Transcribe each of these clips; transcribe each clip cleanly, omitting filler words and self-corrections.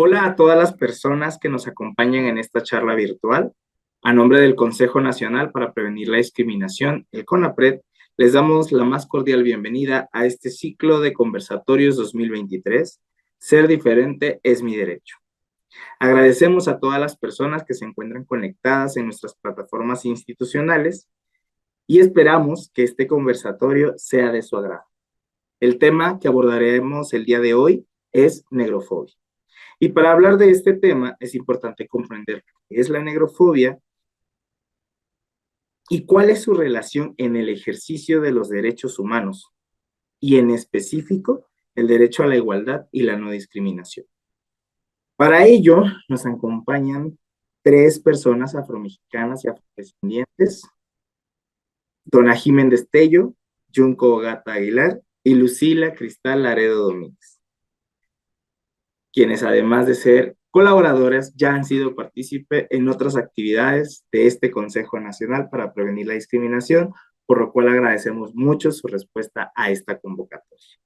Hola a todas las personas que nos acompañan en esta charla virtual. A nombre del Consejo Nacional para Prevenir la Discriminación, el CONAPRED, les damos la más cordial bienvenida a este ciclo de conversatorios 2023. Ser diferente es mi derecho. Agradecemos a todas las personas que se encuentran conectadas en nuestras plataformas institucionales y esperamos que este conversatorio sea de su agrado. El tema que abordaremos el día de hoy es negrofobia. Y para hablar de este tema es importante comprender qué es la negrofobia y cuál es su relación en el ejercicio de los derechos humanos, y en específico el derecho a la igualdad y la no discriminación. Para ello nos acompañan tres personas afromexicanas y afrodescendientes: Dona Jiménez Tello, Junco Ogata Aguilar y Lucila Cristal Laredo Domínguez, quienes además de ser colaboradoras ya han sido partícipe en otras actividades de este Consejo Nacional para Prevenir la Discriminación, por lo cual agradecemos mucho su respuesta a esta convocatoria.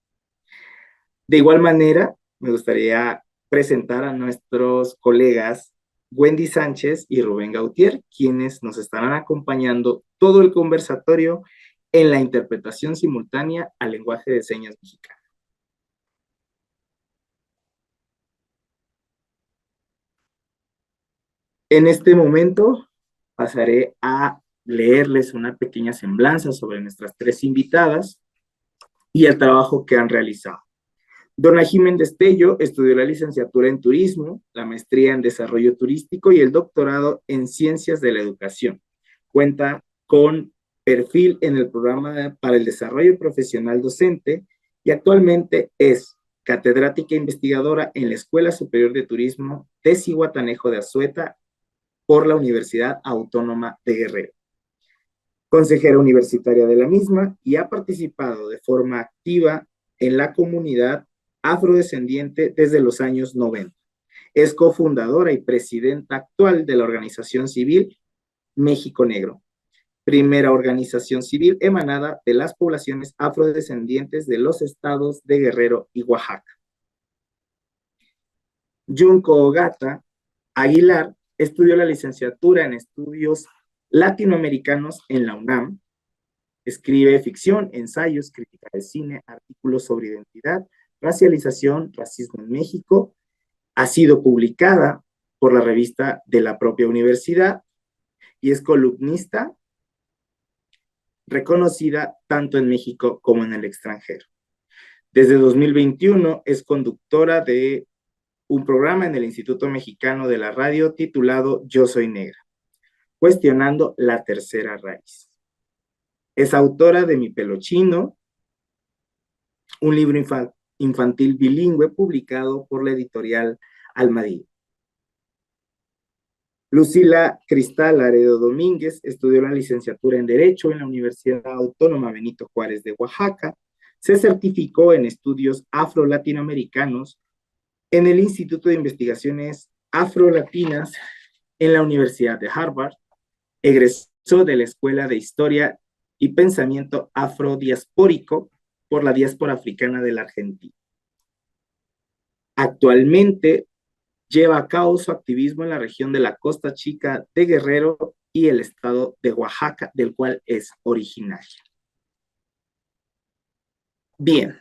De igual manera, me gustaría presentar a nuestros colegas Wendy Sánchez y Rubén Gautier, quienes nos estarán acompañando todo el conversatorio en la interpretación simultánea al lenguaje de señas mexicano. En este momento pasaré a leerles una pequeña semblanza sobre nuestras tres invitadas y el trabajo que han realizado. Dona Jiménez Tello estudió la licenciatura en Turismo, la maestría en Desarrollo Turístico y el doctorado en Ciencias de la Educación. Cuenta con perfil en el Programa para el Desarrollo Profesional Docente y actualmente es catedrática investigadora en la Escuela Superior de Turismo de Zihuatanejo de Azueta por la Universidad Autónoma de Guerrero. Consejera universitaria de la misma y ha participado de forma activa en la comunidad afrodescendiente desde los años 90. Es cofundadora y presidenta actual de la organización civil México Negro, primera organización civil emanada de las poblaciones afrodescendientes de los estados de Guerrero y Oaxaca. Junco Ogata Aguilar estudió la licenciatura en Estudios Latinoamericanos en la UNAM. Escribe ficción, ensayos, crítica de cine, artículos sobre identidad, racialización, racismo en México. Ha sido publicada por la revista de la propia universidad y es columnista reconocida tanto en México como en el extranjero. Desde 2021 es conductora de un programa en el Instituto Mexicano de la Radio titulado Yo Soy Negra, cuestionando la tercera raíz. Es autora de Mi Pelo Chino, un libro infantil bilingüe publicado por la editorial Almadía. Lucila Cristal Laredo Domínguez estudió la licenciatura en Derecho en la Universidad Autónoma Benito Juárez de Oaxaca. Se certificó en estudios afro-latinoamericanos en el Instituto de Investigaciones Afro-Latinas en la Universidad de Harvard. Egresó de la Escuela de Historia y Pensamiento Afrodiaspórico por la diáspora africana de la Argentina. Actualmente lleva a cabo su activismo en la región de la Costa Chica de Guerrero y el estado de Oaxaca, del cual es originaria. Bien,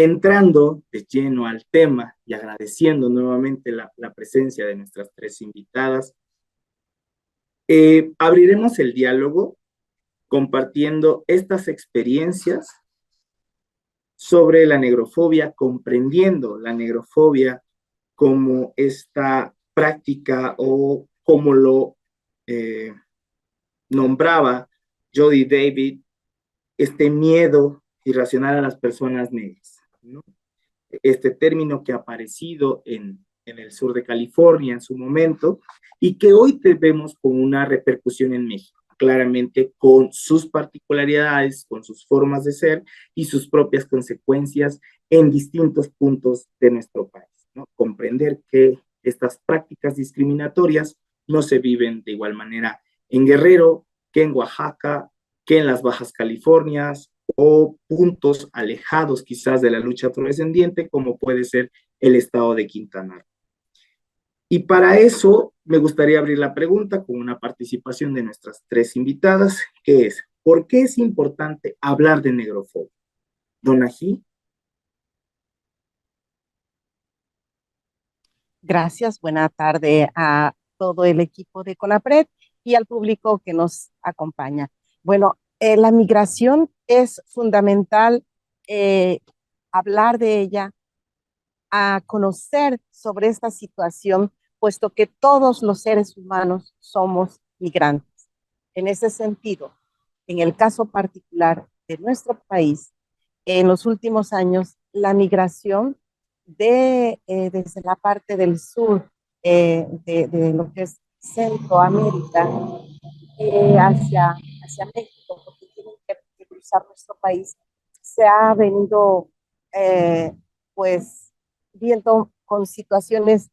entrando de lleno al tema y agradeciendo nuevamente la presencia de nuestras tres invitadas, abriremos el diálogo compartiendo estas experiencias sobre la negrofobia, comprendiendo la negrofobia como esta práctica o como lo nombraba Jody David, este miedo irracional a las personas negras, ¿no? Este término que ha aparecido en el sur de California en su momento y que hoy vemos con una repercusión en México, claramente con sus particularidades, con sus formas de ser y sus propias consecuencias en distintos puntos de nuestro país, ¿no? Comprender que estas prácticas discriminatorias no se viven de igual manera en Guerrero que en Oaxaca, que en las Bajas Californias o puntos alejados quizás de la lucha afrodescendiente, como puede ser el estado de Quintana Roo. Y para eso me gustaría abrir la pregunta con una participación de nuestras tres invitadas, que es, ¿por qué es importante hablar de negrofobia? Donají. Gracias, buena tarde a todo el equipo de CONAPRED y al público que nos acompaña. Bueno, la migración es fundamental hablar de ella, a conocer sobre esta situación, puesto que todos los seres humanos somos migrantes. En ese sentido, en el caso particular de nuestro país, en los últimos años, la migración desde la parte del sur de lo que es Centroamérica hacia México, porque tienen que cruzar nuestro país, se ha venido eh, pues viendo con situaciones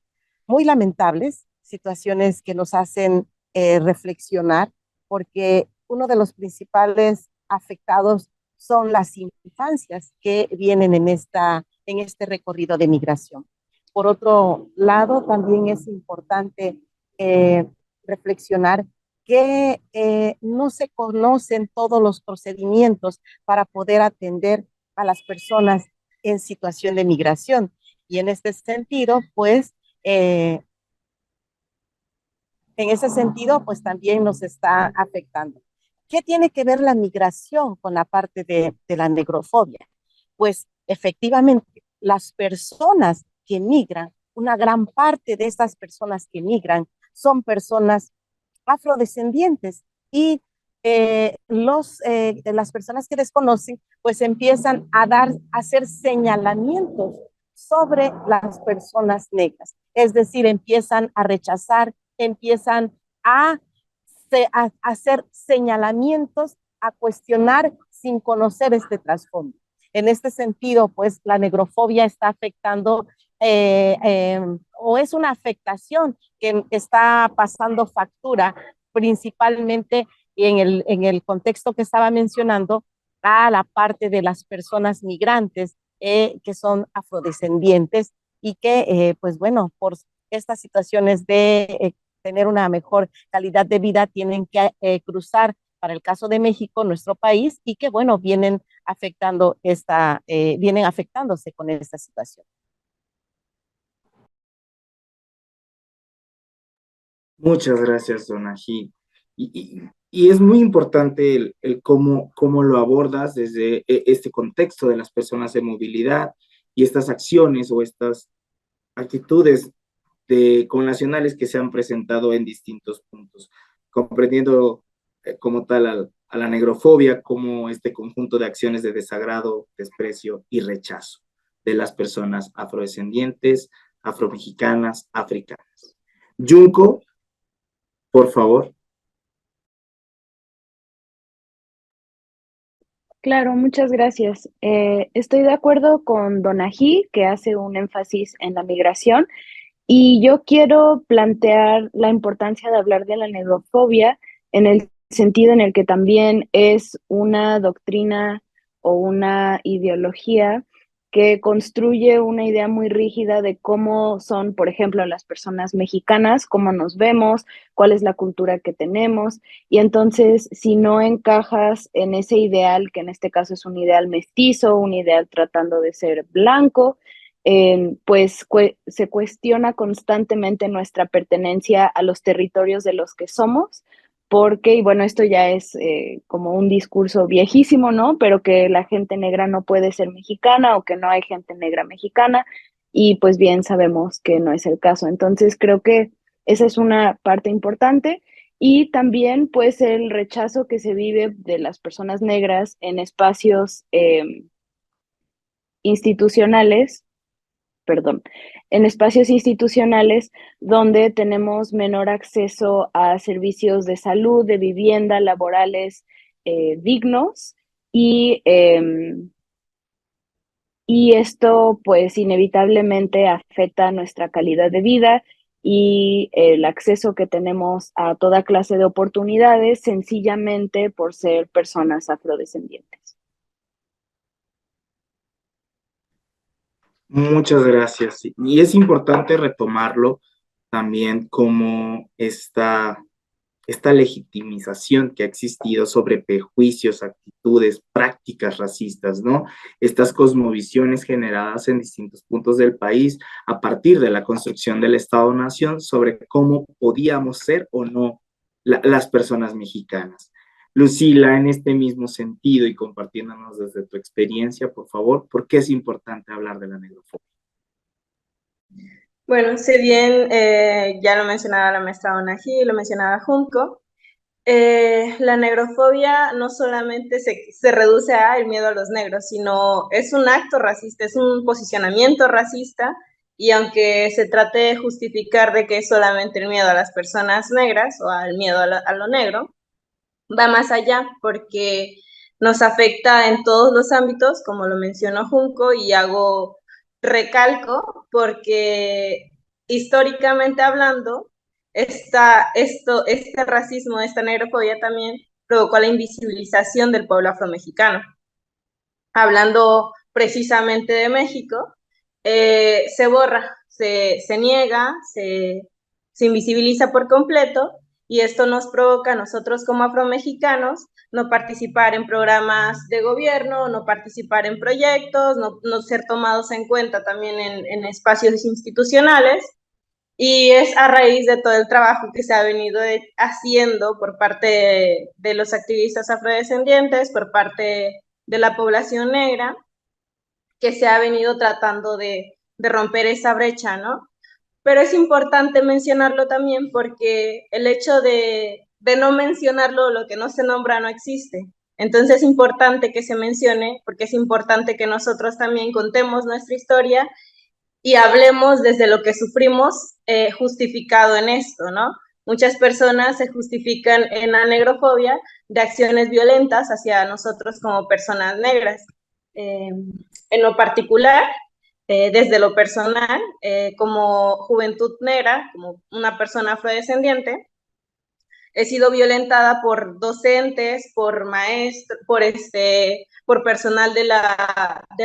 muy lamentables, situaciones que nos hacen reflexionar, porque uno de los principales afectados son las infancias que vienen en este recorrido de migración. Por otro lado, también es importante reflexionar que no se conocen todos los procedimientos para poder atender a las personas en situación de migración. Y en este sentido, pues, pues también nos está afectando. ¿Qué tiene que ver la migración con la parte de la negrofobia? Pues efectivamente, las personas que migran, una gran parte de estas personas que migran son personas afrodescendientes y las personas que desconocen pues empiezan a hacer señalamientos sobre las personas negras, es decir, empiezan a rechazar, empiezan a hacer señalamientos, a cuestionar sin conocer este trasfondo. En este sentido, pues la negrofobia está afectando o es una afectación que está pasando factura principalmente en el contexto que estaba mencionando a la parte de las personas migrantes que son afrodescendientes y que, pues bueno, por estas situaciones de tener una mejor calidad de vida tienen que cruzar para el caso de México, nuestro país, y que bueno, vienen afectándose con esta situación. Muchas gracias, Donají. Y es muy importante el cómo lo abordas desde este contexto de las personas de movilidad y estas acciones o estas actitudes connacionales que se han presentado en distintos puntos, comprendiendo como tal a la negrofobia como este conjunto de acciones de desagrado, desprecio y rechazo de las personas afrodescendientes, afromexicanas, africanas. Junco, por favor. Claro, muchas gracias. Estoy de acuerdo con Donají, que hace un énfasis en la migración, y yo quiero plantear la importancia de hablar de la negrofobia en el sentido en el que también es una doctrina o una ideología que construye una idea muy rígida de cómo son, por ejemplo, las personas mexicanas, cómo nos vemos, cuál es la cultura que tenemos. Y entonces, si no encajas en ese ideal, que en este caso es un ideal mestizo, un ideal tratando de ser blanco, pues se cuestiona constantemente nuestra pertenencia a los territorios de los que somos, porque, y bueno, esto ya es como un discurso viejísimo, ¿no? Pero que la gente negra no puede ser mexicana o que no hay gente negra mexicana, y pues bien sabemos que no es el caso. Entonces creo que esa es una parte importante. Y también pues el rechazo que se vive de las personas negras en espacios institucionales, perdón, en espacios institucionales donde tenemos menor acceso a servicios de salud, de vivienda, laborales dignos, y, y esto pues inevitablemente afecta nuestra calidad de vida y el acceso que tenemos a toda clase de oportunidades sencillamente por ser personas afrodescendientes. Muchas gracias. Sí. Y es importante retomarlo también como esta legitimización que ha existido sobre prejuicios, actitudes, prácticas racistas, ¿no? Estas cosmovisiones generadas en distintos puntos del país a partir de la construcción del Estado-Nación sobre cómo podíamos ser o no las personas mexicanas. Lucila, en este mismo sentido y compartiéndonos desde tu experiencia, por favor, ¿por qué es importante hablar de la negrofobia? Bueno, si bien ya lo mencionaba la maestra Donají, lo mencionaba Junco, la negrofobia no solamente se reduce a el miedo a los negros, sino es un acto racista, es un posicionamiento racista, y aunque se trate de justificar de que es solamente el miedo a las personas negras o al miedo a lo negro, va más allá porque nos afecta en todos los ámbitos, como lo mencionó Junco, y hago recalco porque históricamente hablando, este racismo, esta negrofobia también provocó la invisibilización del pueblo afromexicano. Hablando precisamente de México, se borra, se niega, se invisibiliza por completo, y esto nos provoca a nosotros como afromexicanos no participar en programas de gobierno, no participar en proyectos, no ser tomados en cuenta también en espacios institucionales, y es a raíz de todo el trabajo que se ha venido haciendo por parte de los activistas afrodescendientes, por parte de la población negra, que se ha venido tratando de romper esa brecha, ¿no? Pero es importante mencionarlo también porque el hecho de no mencionarlo, lo que no se nombra no existe. Entonces es importante que se mencione, porque es importante que nosotros también contemos nuestra historia y hablemos desde lo que sufrimos justificado en esto, ¿no? Muchas personas se justifican en la negrofobia de acciones violentas hacia nosotros como personas negras. En lo particular, desde lo personal, como juventud negra, como una persona afrodescendiente, he sido violentada por docentes, por maestros, por personal de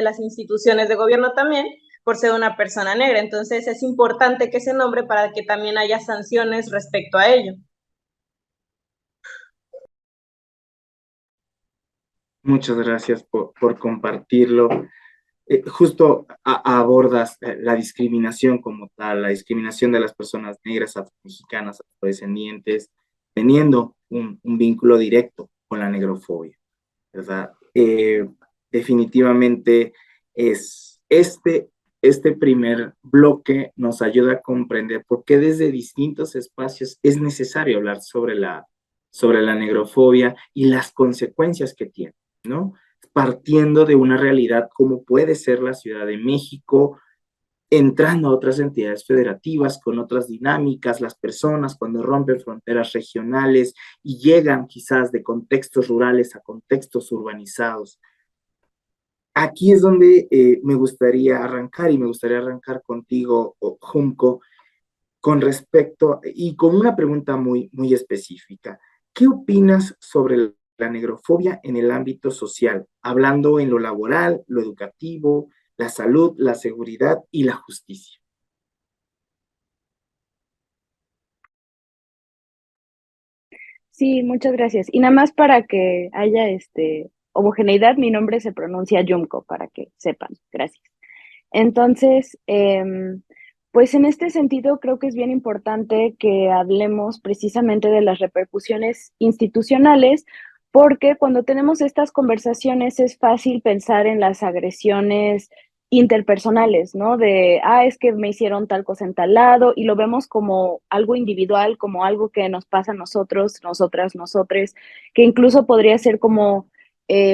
las instituciones de gobierno también, por ser una persona negra. Entonces es importante que se nombre para que también haya sanciones respecto a ello. Muchas gracias por compartirlo. Justo abordas la discriminación como tal, la discriminación de las personas negras, afromexicanas, afrodescendientes, teniendo un vínculo directo con la negrofobia, ¿verdad? Definitivamente es este primer bloque nos ayuda a comprender por qué desde distintos espacios es necesario hablar sobre la negrofobia y las consecuencias que tiene, ¿no? Partiendo de una realidad como puede ser la Ciudad de México, entrando a otras entidades federativas con otras dinámicas, las personas cuando rompen fronteras regionales y llegan quizás de contextos rurales a contextos urbanizados. Aquí es donde me gustaría arrancar y me gustaría arrancar contigo, Junco, con respecto y con una pregunta muy específica. ¿Qué opinas sobre la negrofobia en el ámbito social, hablando en lo laboral, lo educativo, la salud, la seguridad y la justicia? Sí, muchas gracias. Y nada más para que haya homogeneidad, mi nombre se pronuncia Yumko, para que sepan. Gracias. Entonces, pues en este sentido creo que es bien importante que hablemos precisamente de las repercusiones institucionales, porque cuando tenemos estas conversaciones es fácil pensar en las agresiones interpersonales, ¿no? De, es que me hicieron tal cosa en tal lado, y lo vemos como algo individual, como algo que nos pasa a nosotros, nosotras, nosotres, que incluso podría ser como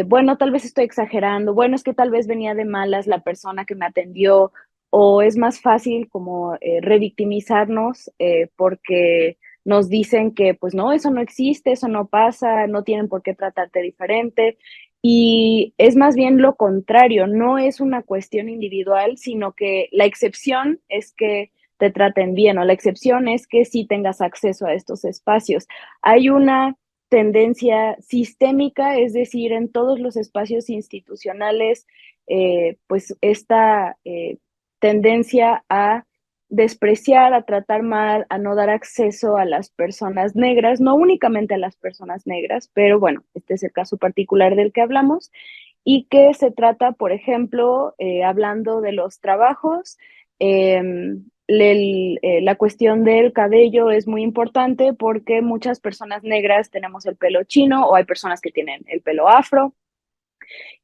bueno, tal vez estoy exagerando, bueno, es que tal vez venía de malas la persona que me atendió, o es más fácil como revictimizarnos porque nos dicen que pues no, eso no existe, eso no pasa, no tienen por qué tratarte diferente. Y es más bien lo contrario, no es una cuestión individual, sino que la excepción es que te traten bien, o la excepción es que sí tengas acceso a estos espacios. Hay una tendencia sistémica, es decir, en todos los espacios institucionales, pues esta tendencia a despreciar, a tratar mal, a no dar acceso a las personas negras, no únicamente a las personas negras, pero bueno, este es el caso particular del que hablamos, y que se trata, por ejemplo, hablando de los trabajos, la cuestión del cabello es muy importante porque muchas personas negras tenemos el pelo chino o hay personas que tienen el pelo afro.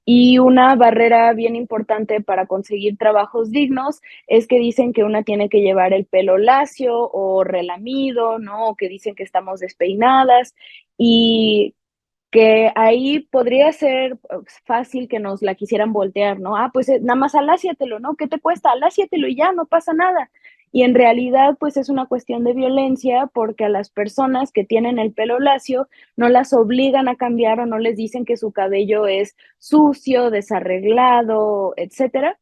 Y una barrera bien importante para conseguir trabajos dignos es que dicen que una tiene que llevar el pelo lacio o relamido, ¿no? O que dicen que estamos despeinadas y que ahí podría ser fácil que nos la quisieran voltear, ¿no? Ah, pues nada más aláciatelo, ¿no? ¿Qué te cuesta? Aláciatelo y ya, no pasa nada. Y en realidad, pues es una cuestión de violencia porque a las personas que tienen el pelo lacio no las obligan a cambiar o no les dicen que su cabello es sucio, desarreglado, etcétera.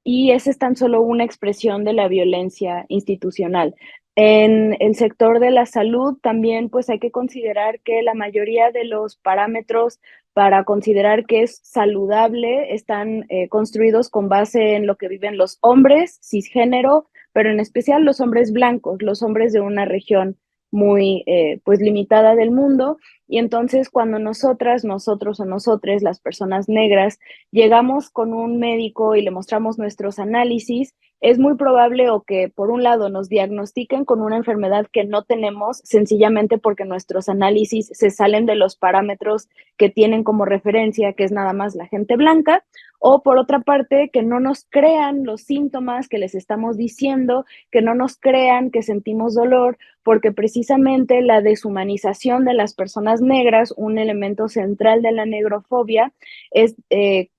Y esa es tan solo una expresión de la violencia institucional. En el sector de la salud también pues hay que considerar que la mayoría de los parámetros para considerar que es saludable están construidos con base en lo que viven los hombres cisgénero, pero en especial los hombres blancos, los hombres de una región muy pues limitada del mundo. Y entonces cuando nosotras, nosotros o nosotres, las personas negras, llegamos con un médico y le mostramos nuestros análisis, es muy probable o que por un lado nos diagnostiquen con una enfermedad que no tenemos sencillamente porque nuestros análisis se salen de los parámetros que tienen como referencia, que es nada más la gente blanca, o por otra parte que no nos crean los síntomas que les estamos diciendo, que no nos crean que sentimos dolor, porque precisamente la deshumanización de las personas negras, un elemento central de la negrofobia, es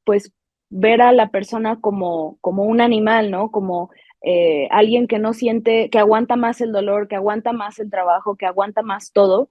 pues ver a la persona como un animal, ¿no? Como alguien que no siente, que aguanta más el dolor, que aguanta más el trabajo, que aguanta más todo.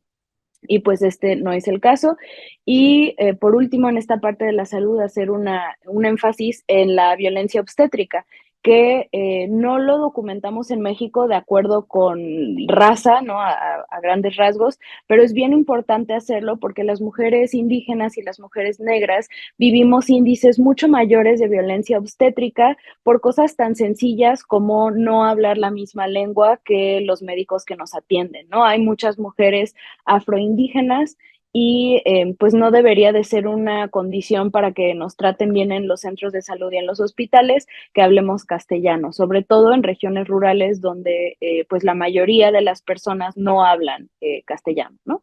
Y pues este no es el caso. Y por último, en esta parte de la salud, hacer un énfasis en la violencia obstétrica, que no lo documentamos en México de acuerdo con raza, ¿no? A grandes rasgos, pero es bien importante hacerlo porque las mujeres indígenas y las mujeres negras vivimos índices mucho mayores de violencia obstétrica por cosas tan sencillas como no hablar la misma lengua que los médicos que nos atienden, ¿no? Hay muchas mujeres afroindígenas y pues no debería de ser una condición para que nos traten bien en los centros de salud y en los hospitales que hablemos castellano, sobre todo en regiones rurales donde pues la mayoría de las personas no hablan castellano, ¿no?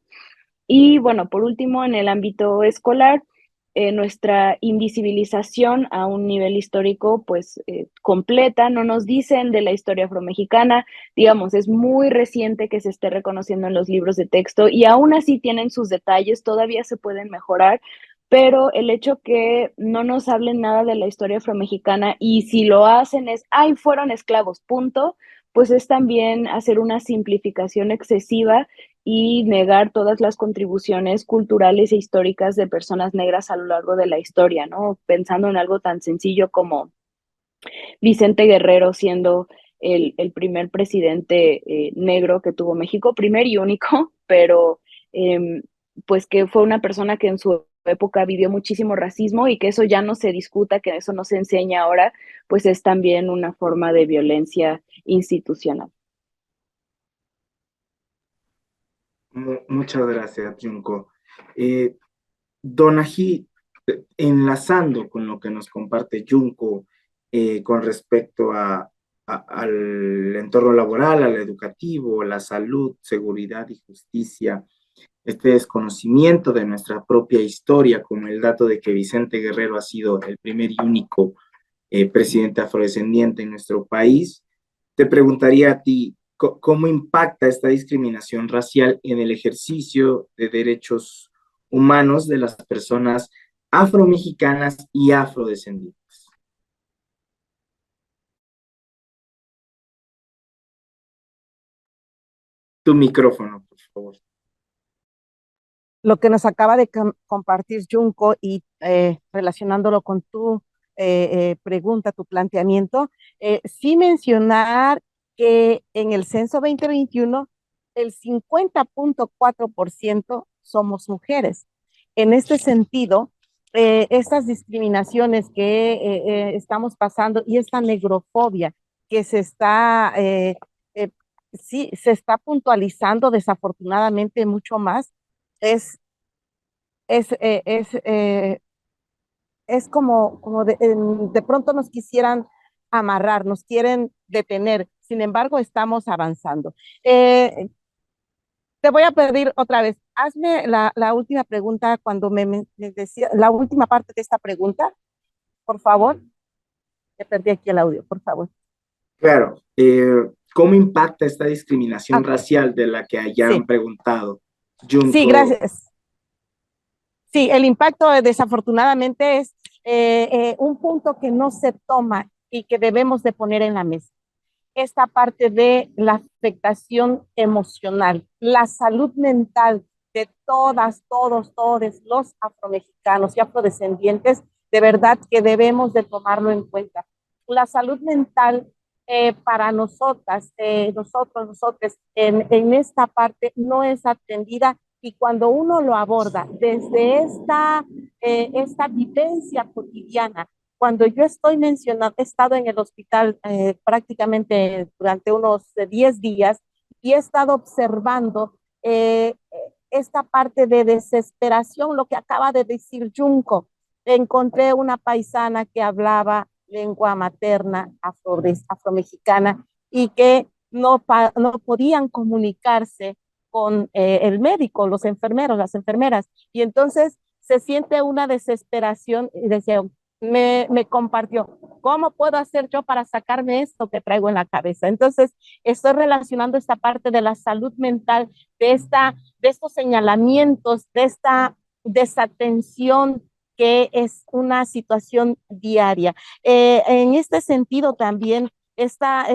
Y bueno, por último, en el ámbito escolar, nuestra invisibilización a un nivel histórico pues completa, no nos dicen de la historia afromexicana, digamos, es muy reciente que se esté reconociendo en los libros de texto y aún así tienen sus detalles, todavía se pueden mejorar, pero el hecho que no nos hablen nada de la historia afromexicana y si lo hacen es, ay, fueron esclavos, punto, pues es también hacer una simplificación excesiva y negar todas las contribuciones culturales e históricas de personas negras a lo largo de la historia, ¿no? Pensando en algo tan sencillo como Vicente Guerrero siendo el primer presidente negro que tuvo México, primer y único, pero pues que fue una persona que en su época vivió muchísimo racismo y que eso ya no se discuta, que eso no se enseña ahora, pues es también una forma de violencia institucional. Muchas gracias, Junko. Donají, enlazando con lo que nos comparte Junko con respecto al entorno laboral, al educativo, la salud, seguridad y justicia, este desconocimiento de nuestra propia historia, como el dato de que Vicente Guerrero ha sido el primer y único presidente afrodescendiente en nuestro país, te preguntaría a ti, ¿cómo impacta esta discriminación racial en el ejercicio de derechos humanos de las personas afromexicanas y afrodescendientes? Tu micrófono, por favor. Lo que nos acaba de compartir Junko y relacionándolo con tu pregunta, tu planteamiento, sí mencionar que en el censo 2021 el 50.4% somos mujeres. En este sentido, estas discriminaciones que estamos pasando y esta negrofobia que sí, se está puntualizando desafortunadamente mucho más, es, es, eh, es, eh, es como de pronto nos quisieran amarrar, nos quieren detener. Sin embargo, estamos avanzando. Te voy a pedir otra vez, hazme la última pregunta cuando me decía, la última parte de esta pregunta, por favor. Te perdí aquí el audio, por favor. Claro, ¿cómo impacta esta discriminación Ok, racial de la que hayan sí, preguntado? sí, Junco, gracias. Sí, el impacto desafortunadamente es un punto que no se toma y que debemos de poner en la mesa. Esta parte de la afectación emocional, la salud mental de todos los afromexicanos y afrodescendientes, de verdad que debemos de tomarlo en cuenta. La salud mental para nosotros, en esta parte no es atendida y cuando uno lo aborda desde esta vivencia cotidiana, cuando yo estoy mencionando, he estado en el hospital prácticamente durante unos 10 días y he estado observando esta parte de desesperación, lo que acaba de decir Junco. Encontré una paisana que hablaba lengua materna afromexicana y que no podían comunicarse con el médico, los enfermeros, las enfermeras. Y entonces se siente una desesperación y decía, me compartió, ¿cómo puedo hacer yo para sacarme esto que traigo en la cabeza? Entonces, estoy relacionando esta parte de la salud mental, de estos señalamientos, de esta desatención que es una situación diaria. En este sentido también, esta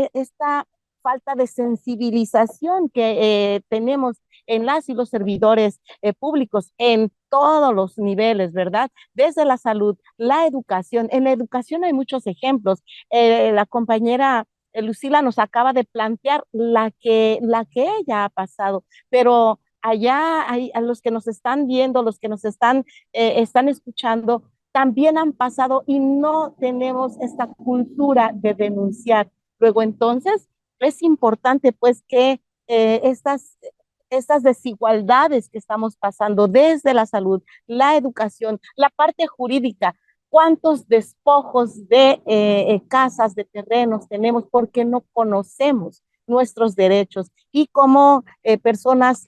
falta de sensibilización que tenemos en las y los servidores públicos en todos los niveles, ¿verdad? Desde la salud, la educación. En la educación hay muchos ejemplos. La compañera Lucila nos acaba de plantear la que ella ha pasado, pero allá hay, a los que nos están viendo, los que nos están escuchando, también han pasado y no tenemos esta cultura de denunciar. Luego, entonces, es importante pues que estas desigualdades que estamos pasando desde la salud, la educación, la parte jurídica, cuántos despojos de casas, de terrenos tenemos porque no conocemos nuestros derechos y como personas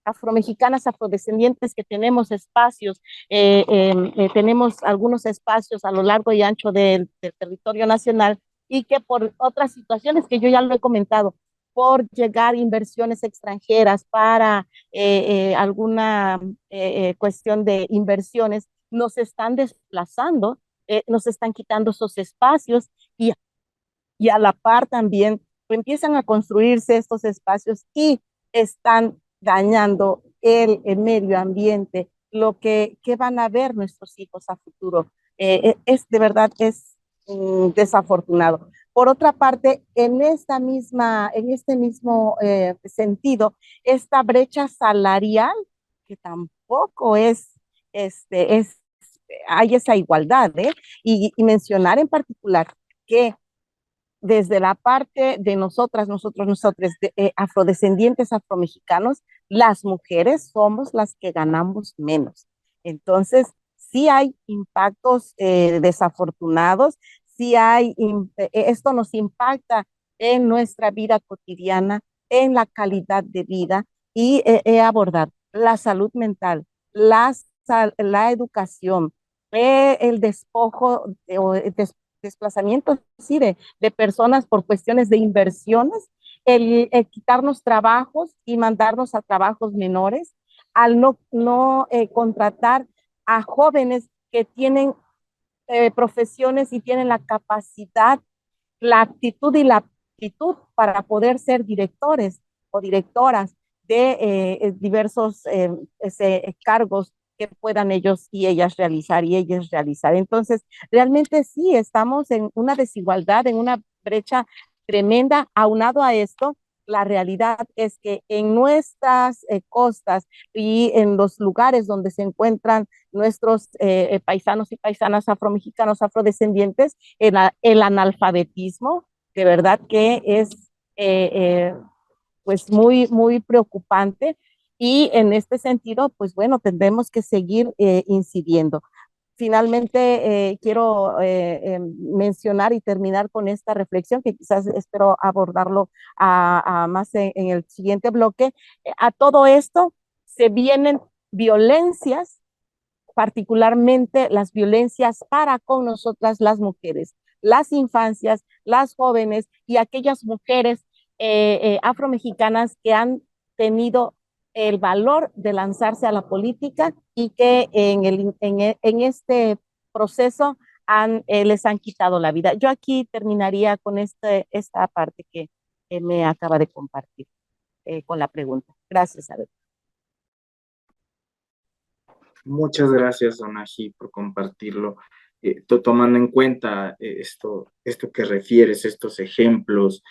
afromexicanas, afrodescendientes que tenemos espacios, tenemos algunos espacios a lo largo y ancho del territorio nacional y que por otras situaciones que yo ya lo he comentado, por llegar inversiones extranjeras para alguna cuestión de inversiones, nos están desplazando, nos están quitando esos espacios y a la par también empiezan a construirse estos espacios y están dañando el medio ambiente, que van a ver nuestros hijos a futuro. De verdad, es desafortunado. Por otra parte, en este mismo sentido, esta brecha salarial, que tampoco hay esa igualdad, ¿eh? Y mencionar en particular que desde la parte de nosotros, afrodescendientes afromexicanos, las mujeres somos las que ganamos menos. Entonces, sí hay impactos desafortunados, esto nos impacta en nuestra vida cotidiana, en la calidad de vida y he abordado la salud mental, la educación, el despojo o desplazamiento sí, de personas por cuestiones de inversiones, el quitarnos trabajos y mandarnos a trabajos menores, al no contratar a jóvenes que tienen profesiones y tienen la capacidad, la actitud y la aptitud para poder ser directores o directoras de diversos cargos que puedan ellos y ellas realizar y ellas realizar. Entonces, realmente sí, estamos en una desigualdad, en una brecha tremenda. Aunado a esto, la realidad es que en nuestras costas y en los lugares donde se encuentran nuestros paisanos y paisanas afromexicanos, afrodescendientes, el analfabetismo de verdad que es pues muy preocupante, y en este sentido, pues bueno, tendremos que seguir incidiendo. Finalmente, quiero mencionar y terminar con esta reflexión, que quizás espero abordarlo más en el siguiente bloque. A todo esto se vienen violencias, particularmente las violencias para con nosotras las mujeres, las infancias, las jóvenes y aquellas mujeres afromexicanas que han tenido el valor de lanzarse a la política y que en este proceso les han quitado la vida. Yo aquí terminaría con esta parte que me acaba de compartir con la pregunta. Gracias, Abel. Muchas gracias, Donají, por compartirlo. Tomando en cuenta esto que refieres, estos ejemplos,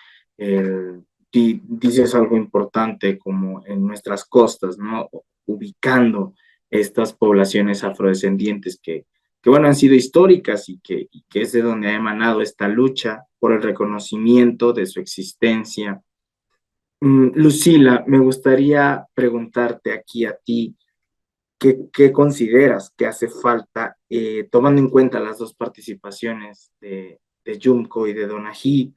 dices algo importante como en nuestras costas, ¿no? Ubicando estas poblaciones afrodescendientes que bueno, han sido históricas y que es de donde ha emanado esta lucha por el reconocimiento de su existencia. Lucila, me gustaría preguntarte aquí a ti, ¿qué consideras que hace falta, tomando en cuenta las dos participaciones de Junko y de Donají?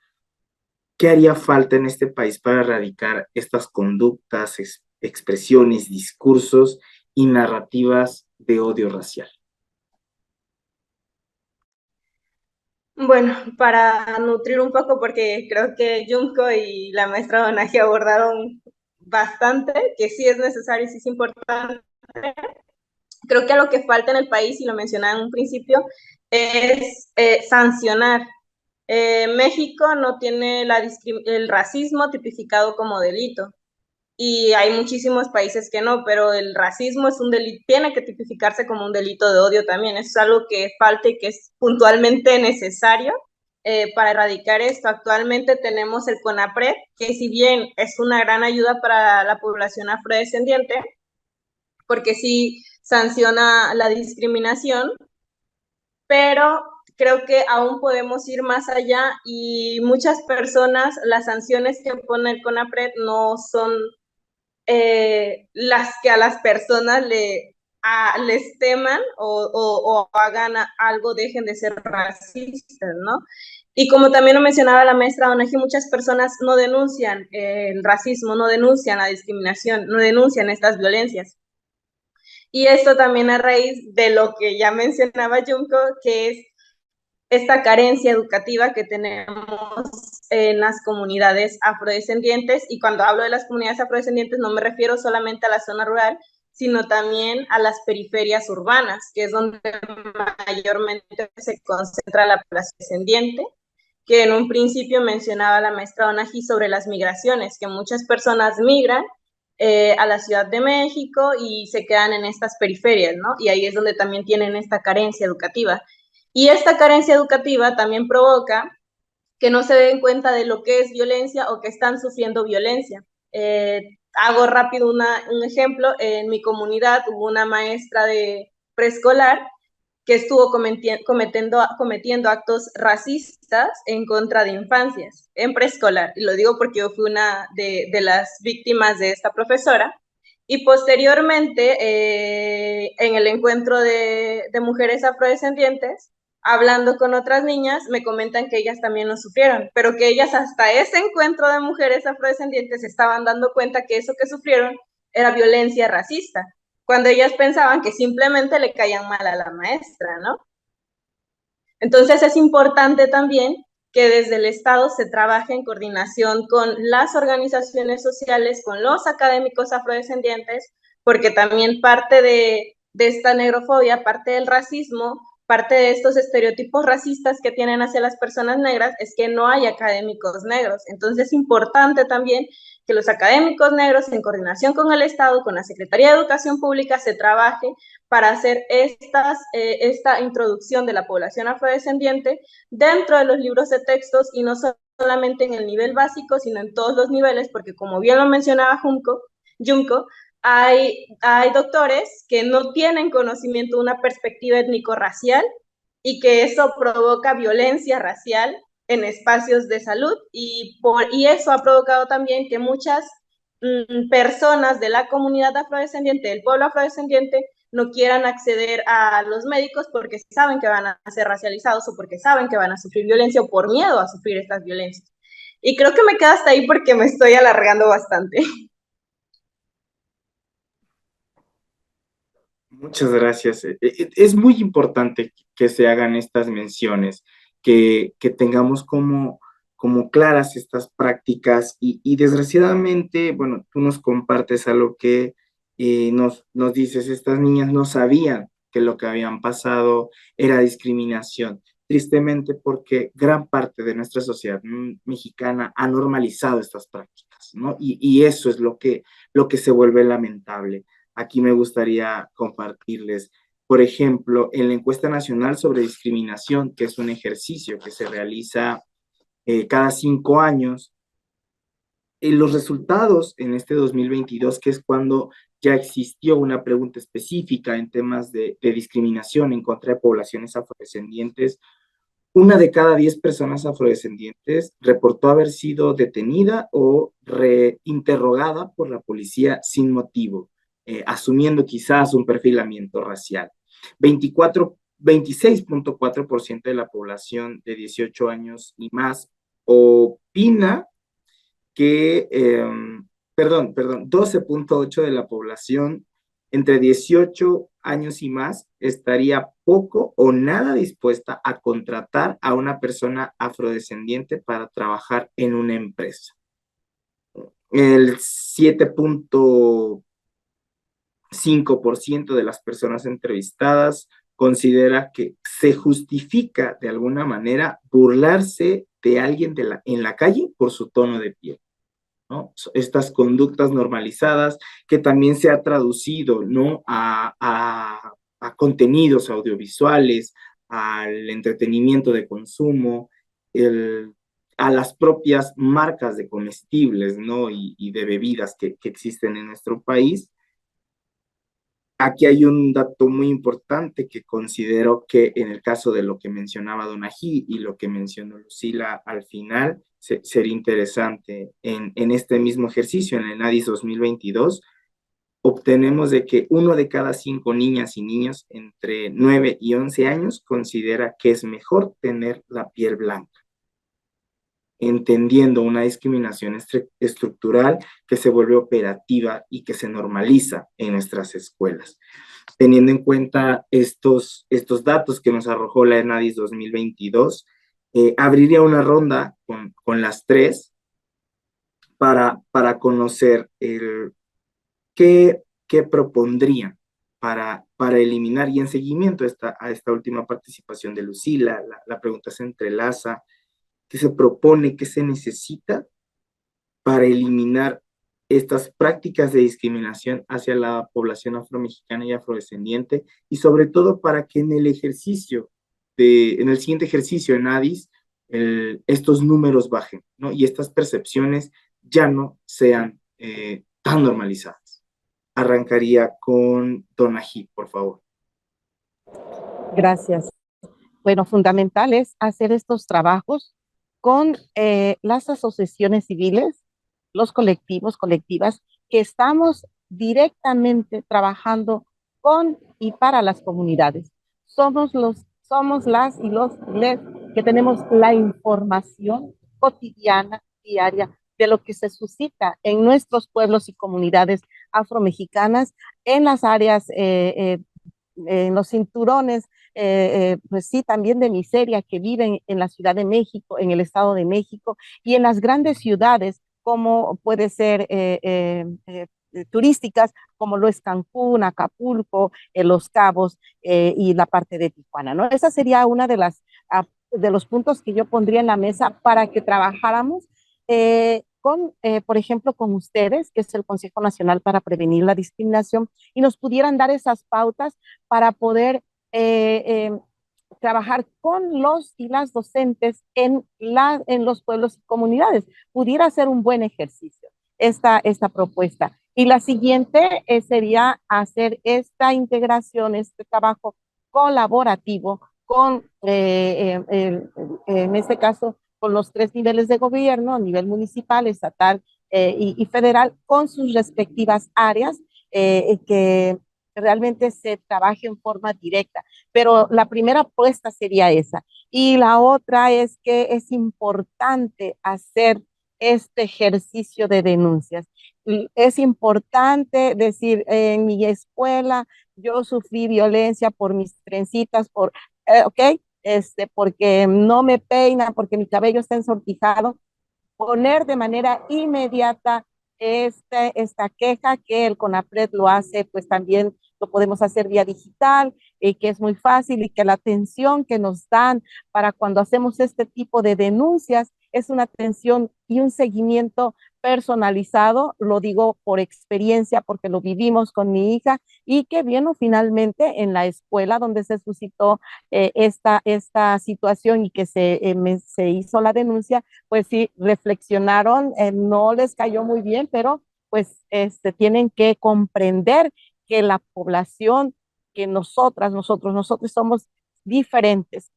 ¿Qué haría falta en este país para erradicar estas conductas, expresiones, discursos y narrativas de odio racial? Bueno, para nutrir un poco, porque creo que Junko y la maestra Donají abordaron bastante, que sí es necesario y sí es importante. Creo que lo que falta en el país, y lo mencionaba en un principio, es sancionar. México no tiene el racismo tipificado como delito, y hay muchísimos países que no, pero el racismo es un delito, tiene que tipificarse como un delito de odio también. Eso es algo que falta y que es puntualmente necesario para erradicar esto. Actualmente tenemos el CONAPRED, que si bien es una gran ayuda para la población afrodescendiente, porque sí sanciona la discriminación, pero creo que aún podemos ir más allá, y muchas personas, las sanciones que pone el CONAPRED no son las que a las personas les teman o hagan algo, dejen de ser racistas, ¿no? Y como también lo mencionaba la maestra Donají, muchas personas no denuncian el racismo, no denuncian la discriminación, no denuncian estas violencias. Y esto también a raíz de lo que ya mencionaba Junko, que es esta carencia educativa que tenemos en las comunidades afrodescendientes. Y cuando hablo de las comunidades afrodescendientes no me refiero solamente a la zona rural, sino también a las periferias urbanas, que es donde mayormente se concentra la población descendiente, que en un principio mencionaba la maestra Donají sobre las migraciones, que muchas personas migran a la Ciudad de México y se quedan en estas periferias, ¿no? Y ahí es donde también tienen esta carencia educativa. Y esta carencia educativa también provoca que no se den cuenta de lo que es violencia o que están sufriendo violencia. Hago rápido un ejemplo. En mi comunidad hubo una maestra de preescolar que estuvo cometiendo actos racistas en contra de infancias en preescolar. Y lo digo porque yo fui una de las víctimas de esta profesora. Y posteriormente, en el encuentro de mujeres afrodescendientes, hablando con otras niñas, me comentan que ellas también lo sufrieron, pero que ellas hasta ese encuentro de mujeres afrodescendientes se estaban dando cuenta que eso que sufrieron era violencia racista, cuando ellas pensaban que simplemente le caían mal a la maestra, ¿no? Entonces es importante también que desde el Estado se trabaje en coordinación con las organizaciones sociales, con los académicos afrodescendientes, porque también parte de esta negrofobia, parte del racismo, parte de estos estereotipos racistas que tienen hacia las personas negras es que no hay académicos negros. Entonces es importante también que los académicos negros, en coordinación con el Estado, con la Secretaría de Educación Pública, se trabaje para hacer esta introducción de la población afrodescendiente dentro de los libros de textos, y no solamente en el nivel básico, sino en todos los niveles, porque como bien lo mencionaba Junko, hay doctores que no tienen conocimiento de una perspectiva étnico-racial y que eso provoca violencia racial en espacios de salud y eso ha provocado también que muchas personas de la comunidad afrodescendiente, del pueblo afrodescendiente, no quieran acceder a los médicos porque saben que van a ser racializados o porque saben que van a sufrir violencia o por miedo a sufrir estas violencias. Y creo que me quedo hasta ahí porque me estoy alargando bastante. Muchas gracias. Es muy importante que se hagan estas menciones, que tengamos como claras estas prácticas y desgraciadamente, bueno, tú nos compartes algo que nos dices, estas niñas no sabían que lo que habían pasado era discriminación, tristemente porque gran parte de nuestra sociedad mexicana ha normalizado estas prácticas, ¿no? Y eso es lo que se vuelve lamentable. Aquí me gustaría compartirles, por ejemplo, en la encuesta nacional sobre discriminación, que es un ejercicio que se realiza cada 5 años, los resultados en este 2022, que es cuando ya existió una pregunta específica en temas de discriminación en contra de poblaciones afrodescendientes, 1 de cada 10 personas afrodescendientes reportó haber sido detenida o reinterrogada por la policía sin motivo, asumiendo quizás un perfilamiento racial. 26.4% de la población de 18 años y más opina que, 12.8% de la población entre 18 años y más estaría poco o nada dispuesta a contratar a una persona afrodescendiente para trabajar en una empresa. El 7.5% de las personas entrevistadas considera que se justifica de alguna manera burlarse de alguien en la calle por su tono de piel, ¿no? Estas conductas normalizadas que también se ha traducido, ¿no? a contenidos audiovisuales, al entretenimiento de consumo, a las propias marcas de comestibles, ¿no? y de bebidas que existen en nuestro país. Aquí hay un dato muy importante que considero que en el caso de lo que mencionaba Donají y lo que mencionó Lucila al final, sería interesante. En este mismo ejercicio, en el NADIS 2022, obtenemos de que 1 de cada 5 niñas y niños entre 9 y 11 años considera que es mejor tener la piel blanca, entendiendo una discriminación estructural que se vuelve operativa y que se normaliza en nuestras escuelas. Teniendo en cuenta estos datos que nos arrojó la ENADIS 2022, abriría una ronda con las tres para conocer qué propondrían para eliminar, y en seguimiento a esta última participación de Lucila, la pregunta se entrelaza. ¿Qué se propone, qué se necesita para eliminar estas prácticas de discriminación hacia la población afromexicana y afrodescendiente? Y sobre todo para que en el siguiente ejercicio en ADIS, estos números bajen, ¿no? Y estas percepciones ya no sean tan normalizadas. Arrancaría con Donají, por favor. Gracias. Bueno, fundamental es hacer estos trabajos con las asociaciones civiles, los colectivos, colectivas, que estamos directamente trabajando con y para las comunidades. Somos las y los les que tenemos la información cotidiana, diaria, de lo que se suscita en nuestros pueblos y comunidades afromexicanas, en las áreas, en los cinturones, pues sí, también de miseria que viven en la Ciudad de México, en el Estado de México y en las grandes ciudades, como puede ser turísticas, como lo es Cancún, Acapulco, Los Cabos y la parte de Tijuana, ¿no? Esa sería una de los puntos que yo pondría en la mesa para que trabajáramos por ejemplo, con ustedes, que es el Consejo Nacional para Prevenir la Discriminación, y nos pudieran dar esas pautas para poder trabajar con los y las docentes en los pueblos y comunidades. Pudiera ser un buen ejercicio esta propuesta. Y la siguiente sería hacer esta integración, este trabajo colaborativo con, en este caso, con los tres niveles de gobierno, a nivel municipal, estatal y federal, con sus respectivas áreas, que realmente se trabaje en forma directa. Pero la primera apuesta sería esa. Y la otra es que es importante hacer este ejercicio de denuncias. Es importante decir, en mi escuela yo sufrí violencia por mis trencitas, ¿ok? Porque no me peina, porque mi cabello está ensortijado, poner de manera inmediata esta queja, que el CONAPRED lo hace, pues también lo podemos hacer vía digital, y que es muy fácil, y que la atención que nos dan para cuando hacemos este tipo de denuncias es una atención y un seguimiento personalizado, lo digo por experiencia porque lo vivimos con mi hija, y que vino finalmente en la escuela donde se suscitó esta situación y que se hizo la denuncia, pues sí, reflexionaron, no les cayó muy bien, pero pues tienen que comprender que la población, que nosotros somos diferentes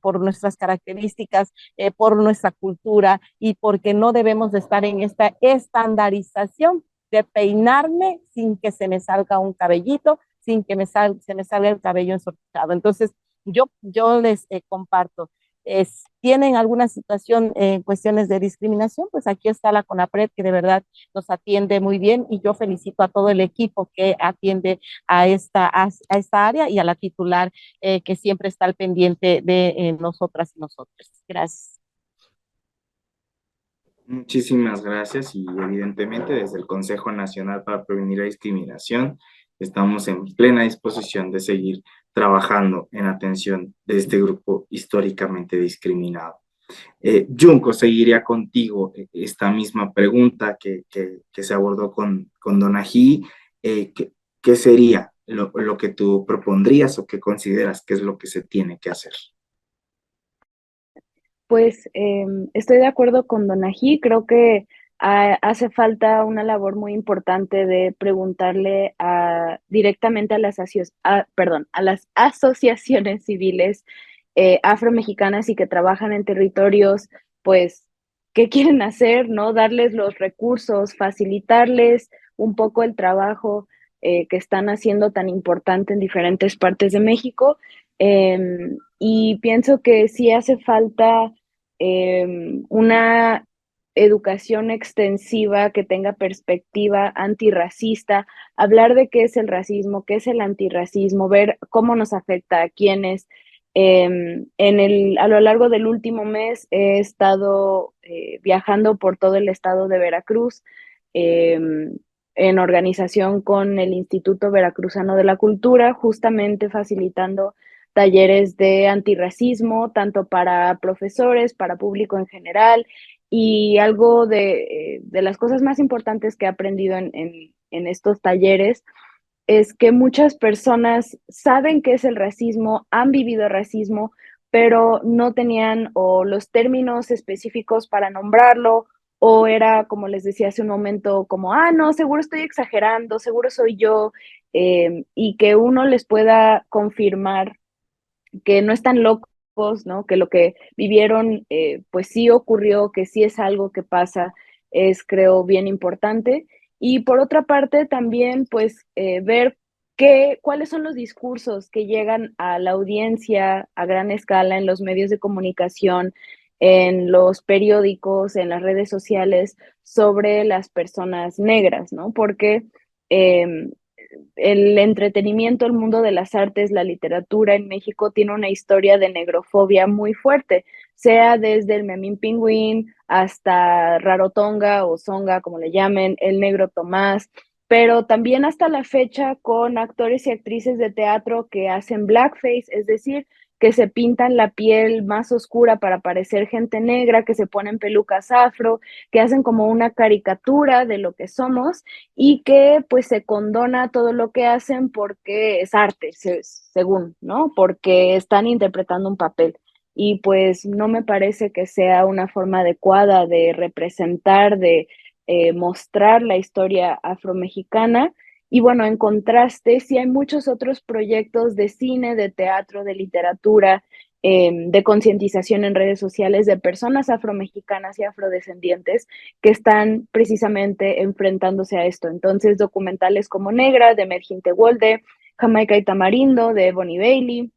por nuestras características, por nuestra cultura, y porque no debemos de estar en esta estandarización de peinarme sin que se me salga un cabellito, sin que se me salga el cabello ensortijado. Entonces, yo les comparto, tienen alguna situación en cuestiones de discriminación, pues aquí está la CONAPRED, que de verdad nos atiende muy bien, y yo felicito a todo el equipo que atiende a esta área, y a la titular, que siempre está al pendiente de nosotras y nosotros. Gracias. Muchísimas gracias y evidentemente desde el Consejo Nacional para Prevenir la Discriminación estamos en plena disposición de seguir trabajando en atención de este grupo históricamente discriminado. Junco, seguiría contigo esta misma pregunta que se abordó con Donají. ¿Qué sería lo que tú propondrías o qué consideras que es lo que se tiene que hacer? Pues estoy de acuerdo con Donají, creo que hace falta una labor muy importante de preguntarle directamente a las asociaciones civiles afromexicanas y que trabajan en territorios, pues, ¿qué quieren hacer? ¿No? Darles los recursos, facilitarles un poco el trabajo que están haciendo tan importante en diferentes partes de México. Y pienso que sí hace falta una educación extensiva que tenga perspectiva antirracista, hablar de qué es el racismo, qué es el antirracismo, ver cómo nos afecta a quienes. A lo largo del último mes he estado viajando por todo el estado de Veracruz, en organización con el Instituto Veracruzano de la Cultura, justamente facilitando talleres de antirracismo, tanto para profesores, para público en general, y algo de las cosas más importantes que he aprendido en estos talleres es que muchas personas saben qué es el racismo, han vivido racismo, pero no tenían o los términos específicos para nombrarlo, o era, como les decía hace un momento, como, no, seguro estoy exagerando, seguro soy yo, y que uno les pueda confirmar que no están locos, ¿no? Que lo que vivieron, pues sí ocurrió, que sí es algo que pasa, es creo bien importante. Y por otra parte también, pues ver cuáles son los discursos que llegan a la audiencia a gran escala en los medios de comunicación, en los periódicos, en las redes sociales sobre las personas negras, ¿no? Porque eh, el entretenimiento, el mundo de las artes, la literatura en México tiene una historia de negrofobia muy fuerte, sea desde el Memín Pingüín hasta Rarotonga o Zonga, como le llamen, el Negro Tomás, pero también hasta la fecha con actores y actrices de teatro que hacen blackface, es decir, que se pintan la piel más oscura para parecer gente negra, que se ponen pelucas afro, que hacen como una caricatura de lo que somos, y que pues se condona todo lo que hacen porque es arte, según, ¿no? Porque están interpretando un papel. Y pues no me parece que sea una forma adecuada de representar, de mostrar la historia afromexicana. Y bueno, en contraste, sí hay muchos otros proyectos de cine, de teatro, de literatura, de concientización en redes sociales de personas afromexicanas y afrodescendientes que están precisamente enfrentándose a esto. Entonces, documentales como Negra, de Medjin Tewolde, Jamaica y Tamarindo, de Bonnie Bailey.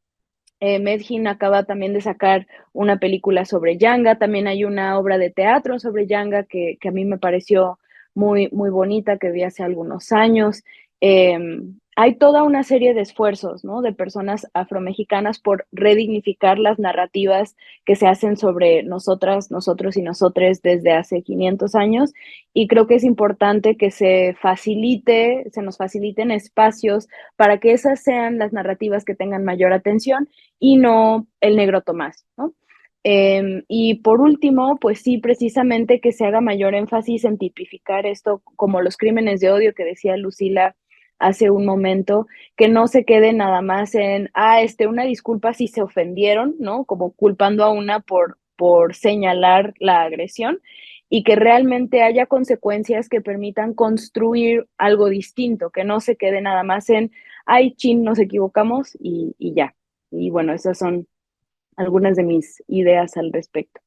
Medjin acaba también de sacar una película sobre Yanga, también hay una obra de teatro sobre Yanga que a mí me pareció muy, muy bonita, que vi hace algunos años. Eh, Hay toda una serie de esfuerzos, ¿no? De personas afromexicanas por redignificar las narrativas que se hacen sobre nosotras, nosotros y nosotres desde hace 500 años, y creo que es importante que se nos faciliten espacios para que esas sean las narrativas que tengan mayor atención y no el negro Tomás, ¿no? Y por último, pues sí, precisamente que se haga mayor énfasis en tipificar esto como los crímenes de odio que decía Lucila hace un momento, que no se quede nada más en, una disculpa si se ofendieron, ¿no? Como culpando a una por señalar la agresión, y que realmente haya consecuencias que permitan construir algo distinto, que no se quede nada más en, ay, chin, nos equivocamos y ya. Y bueno, esas son algunas de mis ideas al respecto.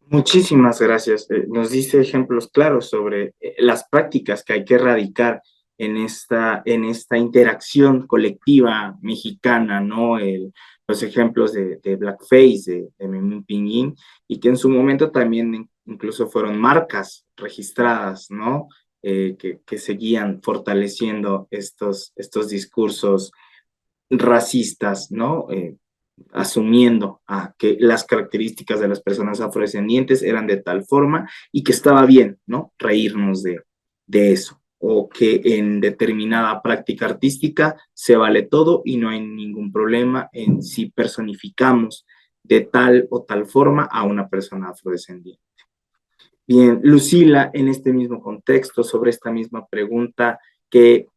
Muchísimas gracias. Nos dice ejemplos claros sobre las prácticas que hay que erradicar en esta interacción colectiva mexicana, ¿no? Los ejemplos de Blackface, de Memín Pinguín, y que en su momento también incluso fueron marcas registradas, ¿no? Que seguían fortaleciendo estos discursos racistas, ¿no? Asumiendo que las características de las personas afrodescendientes eran de tal forma y que estaba bien, ¿no? Reírnos de eso, o que en determinada práctica artística se vale todo y no hay ningún problema en si personificamos de tal o tal forma a una persona afrodescendiente. Bien, Lucila, en este mismo contexto, sobre esta misma pregunta, ¿qué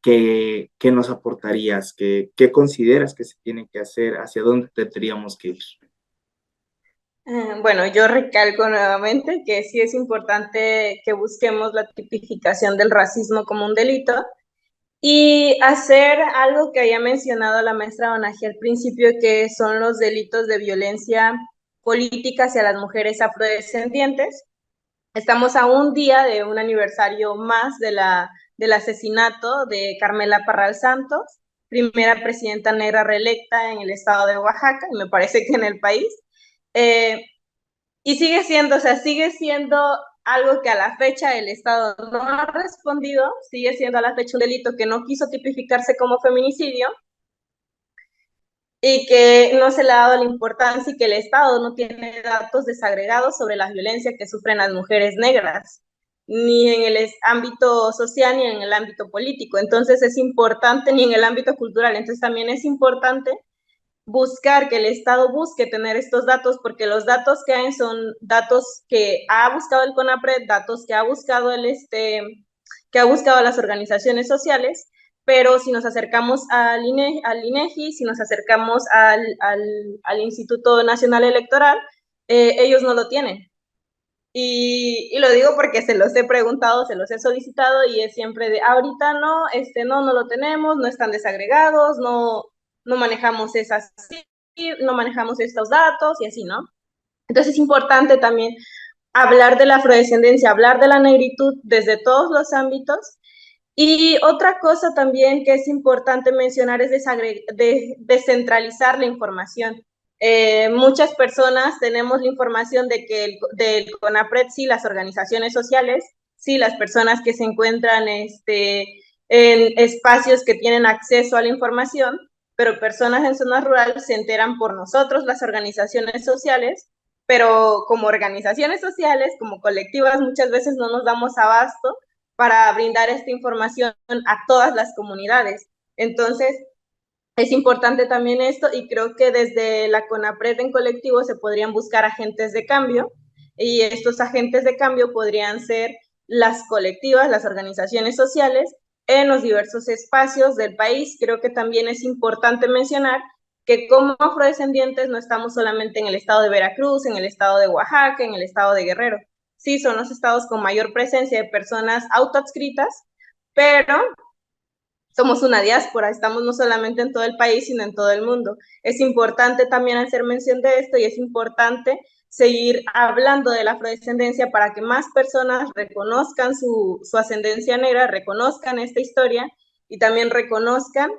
nos aportarías? ¿Qué consideras que se tiene que hacer? ¿Hacia dónde tendríamos que ir? Bueno, yo recalco nuevamente que sí es importante que busquemos la tipificación del racismo como un delito y hacer algo que había mencionado la maestra Donají al principio, que son los delitos de violencia política hacia las mujeres afrodescendientes. Estamos a un día de un aniversario más del asesinato de Carmela Parral Santos, primera presidenta negra reelecta en el estado de Oaxaca, y me parece que en el país. Y sigue siendo, o sea, sigue siendo algo que a la fecha el Estado no ha respondido, sigue siendo a la fecha un delito que no quiso tipificarse como feminicidio y que no se le ha dado la importancia y que el Estado no tiene datos desagregados sobre la violencia que sufren las mujeres negras, ni en el ámbito social ni en el ámbito político. Entonces es importante, ni en el ámbito cultural. Entonces también es importante buscar que el Estado busque tener estos datos, porque los datos que hay son datos que ha buscado el CONAPRED, datos que ha buscado que ha buscado las organizaciones sociales, pero si nos acercamos al INEGI, si nos acercamos al Instituto Nacional Electoral, ellos no lo tienen. Y lo digo porque se los he preguntado, se los he solicitado y es siempre de ahorita no, no lo tenemos, no están desagregados, no manejamos esas, no manejamos estos datos y así, ¿no? Entonces es importante también hablar de la afrodescendencia, hablar de la negritud desde todos los ámbitos. Y otra cosa también que es importante mencionar es descentralizar la información. Muchas personas tenemos la información de que del CONAPRED, sí, las organizaciones sociales, sí, las personas que se encuentran en espacios que tienen acceso a la información, pero personas en zonas rurales se enteran por nosotros, las organizaciones sociales, pero como organizaciones sociales, como colectivas, muchas veces no nos damos abasto para brindar esta información a todas las comunidades. Entonces, es importante también esto y creo que desde la CONAPRED en colectivo se podrían buscar agentes de cambio y estos agentes de cambio podrían ser las colectivas, las organizaciones sociales en los diversos espacios del país. Creo que también es importante mencionar que como afrodescendientes no estamos solamente en el estado de Veracruz, en el estado de Oaxaca, en el estado de Guerrero. Sí, son los estados con mayor presencia de personas autoadscritas, pero somos una diáspora, estamos no solamente en todo el país, sino en todo el mundo. Es importante también hacer mención de esto y es importante seguir hablando de la afrodescendencia para que más personas reconozcan su ascendencia negra, reconozcan esta historia y también reconozcan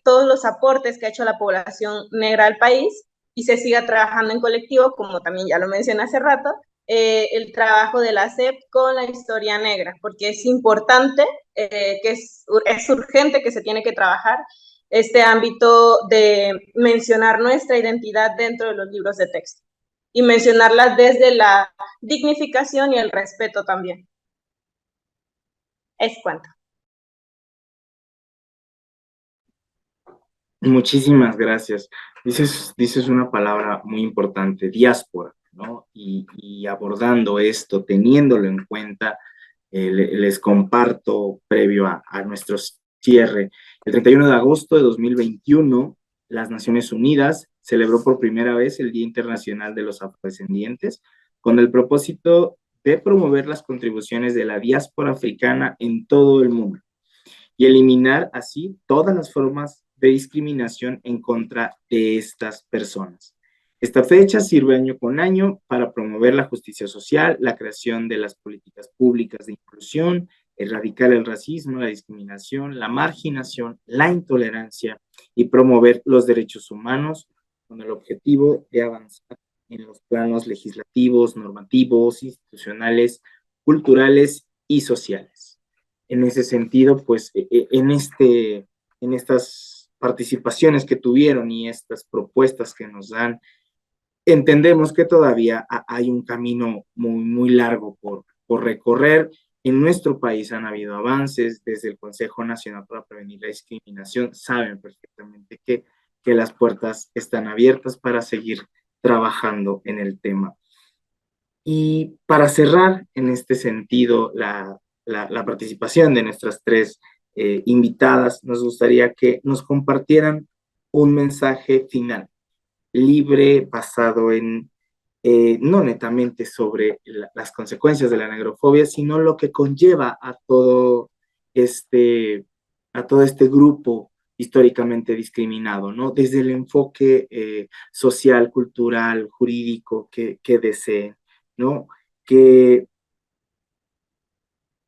todos los aportes que ha hecho la población negra al país y se siga trabajando en colectivo, como también ya lo mencioné hace rato, el trabajo de la SEP con la historia negra, porque es importante, que es urgente que se tiene que trabajar este ámbito de mencionar nuestra identidad dentro de los libros de texto y mencionarla desde la dignificación y el respeto también. Es cuanto. Muchísimas gracias. Dices una palabra muy importante, diáspora, ¿no? Y abordando esto, teniéndolo en cuenta, les comparto previo a nuestro cierre. El 31 de agosto de 2021, las Naciones Unidas celebró por primera vez el Día Internacional de los Afrodescendientes con el propósito de promover las contribuciones de la diáspora africana en todo el mundo y eliminar así todas las formas de discriminación en contra de estas personas. Esta fecha sirve año con año para promover la justicia social, la creación de las políticas públicas de inclusión, erradicar el racismo, la discriminación, la marginación, la intolerancia y promover los derechos humanos con el objetivo de avanzar en los planos legislativos, normativos, institucionales, culturales y sociales. En ese sentido, pues en estas participaciones que tuvieron y estas propuestas que nos dan, entendemos que todavía hay un camino muy, muy largo por recorrer. En nuestro país han habido avances desde el Consejo Nacional para Prevenir la Discriminación. Saben perfectamente que las puertas están abiertas para seguir trabajando en el tema. Y para cerrar en este sentido la participación de nuestras tres invitadas, nos gustaría que nos compartieran un mensaje final, libre, basado en, no netamente sobre las consecuencias de la negrofobia, sino lo que conlleva este, a todo este grupo históricamente discriminado, ¿no? Desde el enfoque social, cultural, jurídico que deseen, ¿no? Que,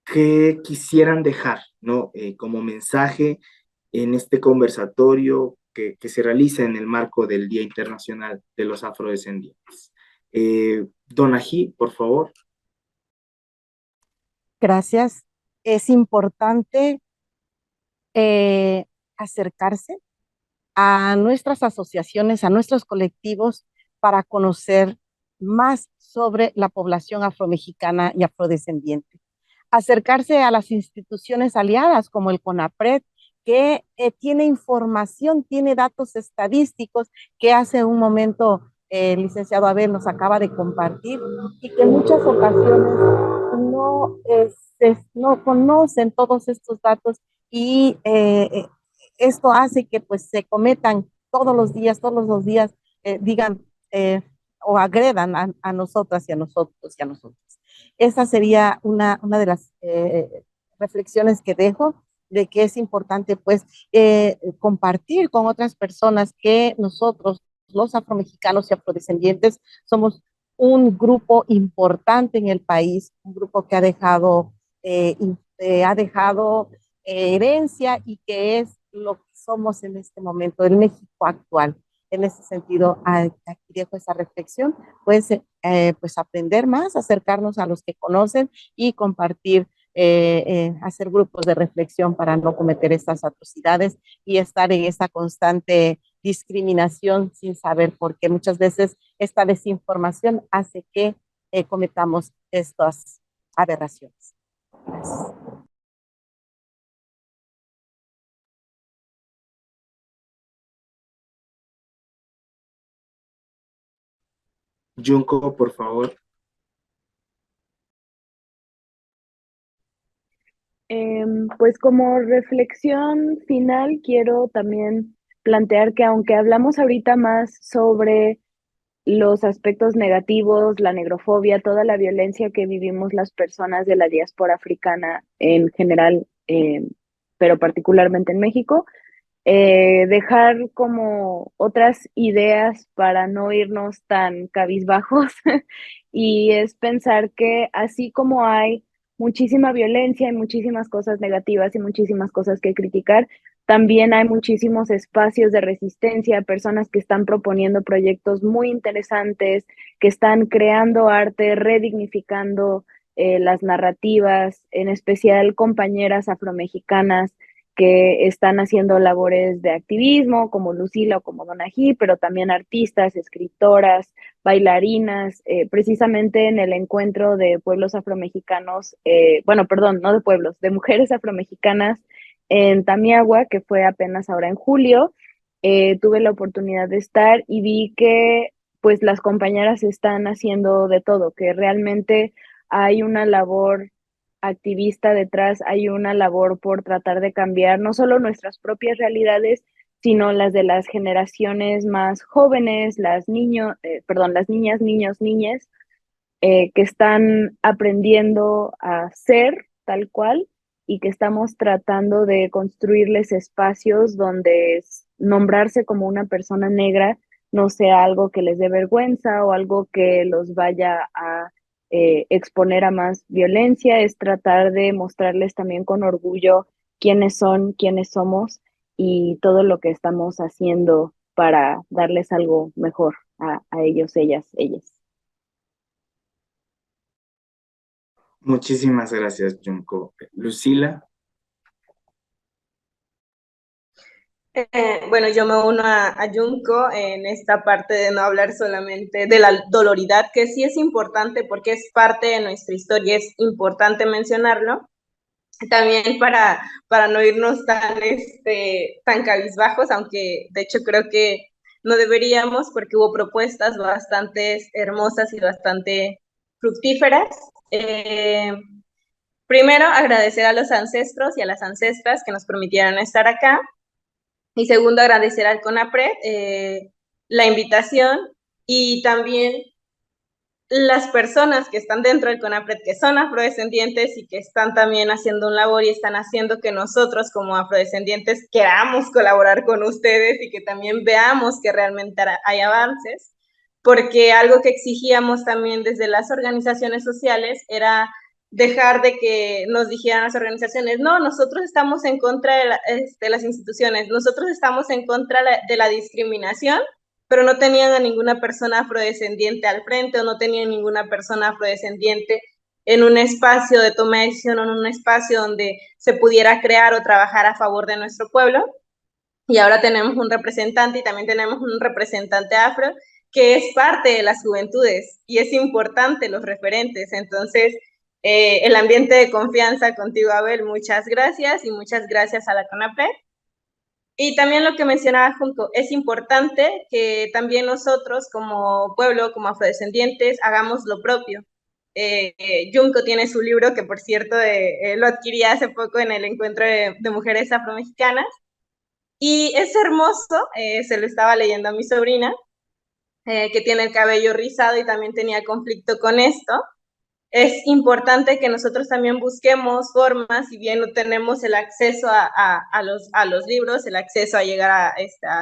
que quisieran dejar, ¿no? Como mensaje en este conversatorio que se realiza en el marco del Día Internacional de los Afrodescendientes. Don Ají, por favor. Gracias. Es importante acercarse a nuestras asociaciones, a nuestros colectivos, para conocer más sobre la población afromexicana y afrodescendiente. Acercarse a las instituciones aliadas como el CONAPRED, que tiene información, tiene datos estadísticos que hace un momento el licenciado Abel nos acaba de compartir y que en muchas ocasiones no conocen todos estos datos y esto hace que pues se cometan todos los días, digan o agredan a nosotras y a nosotros y a nosotros. Esa sería una de las reflexiones que dejo, de que es importante pues compartir con otras personas que nosotros, los afromexicanos y afrodescendientes, somos un grupo importante en el país, un grupo que ha dejado herencia y que es lo que somos en este momento, el México actual. En ese sentido, aquí dejo esa reflexión, pues aprender más, acercarnos a los que conocen y compartir, hacer grupos de reflexión para no cometer estas atrocidades y estar en esta constante discriminación sin saber por qué. Muchas veces esta desinformación hace que cometamos estas aberraciones. Gracias. Junko, por favor. Pues como reflexión final, quiero también plantear que aunque hablamos ahorita más sobre los aspectos negativos, la negrofobia, toda la violencia que vivimos las personas de la diáspora africana en general pero particularmente en México, dejar como otras ideas para no irnos tan cabizbajos y es pensar que así como hay muchísima violencia y muchísimas cosas negativas y muchísimas cosas que criticar, también hay muchísimos espacios de resistencia, personas que están proponiendo proyectos muy interesantes, que están creando arte, redignificando las narrativas, en especial compañeras afromexicanas que están haciendo labores de activismo, como Lucila o como Donají, pero también artistas, escritoras, bailarinas, precisamente en el encuentro de pueblos afromexicanos, bueno, perdón, no de pueblos, de mujeres afromexicanas en Tamiagua, que fue apenas ahora en julio, tuve la oportunidad de estar y vi que pues las compañeras están haciendo de todo, que realmente hay una labor activista detrás, hay una labor por tratar de cambiar no solo nuestras propias realidades, sino las de las generaciones más jóvenes, las niñas, niños, niñas, que están aprendiendo a ser tal cual y que estamos tratando de construirles espacios donde nombrarse como una persona negra no sea algo que les dé vergüenza o algo que los vaya a exponer a más violencia, es tratar de mostrarles también con orgullo quiénes son, quiénes somos y todo lo que estamos haciendo para darles algo mejor a ellos, ellas, ellas. Muchísimas gracias, Junko. Lucila. Bueno, yo me uno a Junko en esta parte de no hablar solamente de la doloridad, que sí es importante porque es parte de nuestra historia, es importante mencionarlo. También para no irnos tan cabizbajos, aunque de hecho creo que no deberíamos porque hubo propuestas bastante hermosas y bastante fructíferas. Primero, agradecer a los ancestros y a las ancestras que nos permitieron estar acá. Y segundo, agradecer al CONAPRED la invitación y también las personas que están dentro del CONAPRED, que son afrodescendientes y que están también haciendo un labor y están haciendo que nosotros como afrodescendientes queramos colaborar con ustedes y que también veamos que realmente hay avances, porque algo que exigíamos también desde las organizaciones sociales era dejar de que nos dijeran las organizaciones, no, nosotros estamos en contra de las instituciones, nosotros estamos en contra de la discriminación, pero no tenían a ninguna persona afrodescendiente al frente o no tenían ninguna persona afrodescendiente en un espacio de toma de decisión o en un espacio donde se pudiera crear o trabajar a favor de nuestro pueblo. Y ahora tenemos un representante y también tenemos un representante afro que es parte de las juventudes y es importante los referentes. Entonces, el ambiente de confianza contigo, Abel, muchas gracias y muchas gracias a la CONAPRED. Y también lo que mencionaba Junco, es importante que también nosotros como pueblo, como afrodescendientes, hagamos lo propio. Junco tiene su libro, que por cierto lo adquirí hace poco en el encuentro de mujeres afromexicanas, y es hermoso, se lo estaba leyendo a mi sobrina, que tiene el cabello rizado y también tenía conflicto con esto. Es importante que nosotros también busquemos formas, si bien no tenemos el acceso a los libros, el acceso a llegar a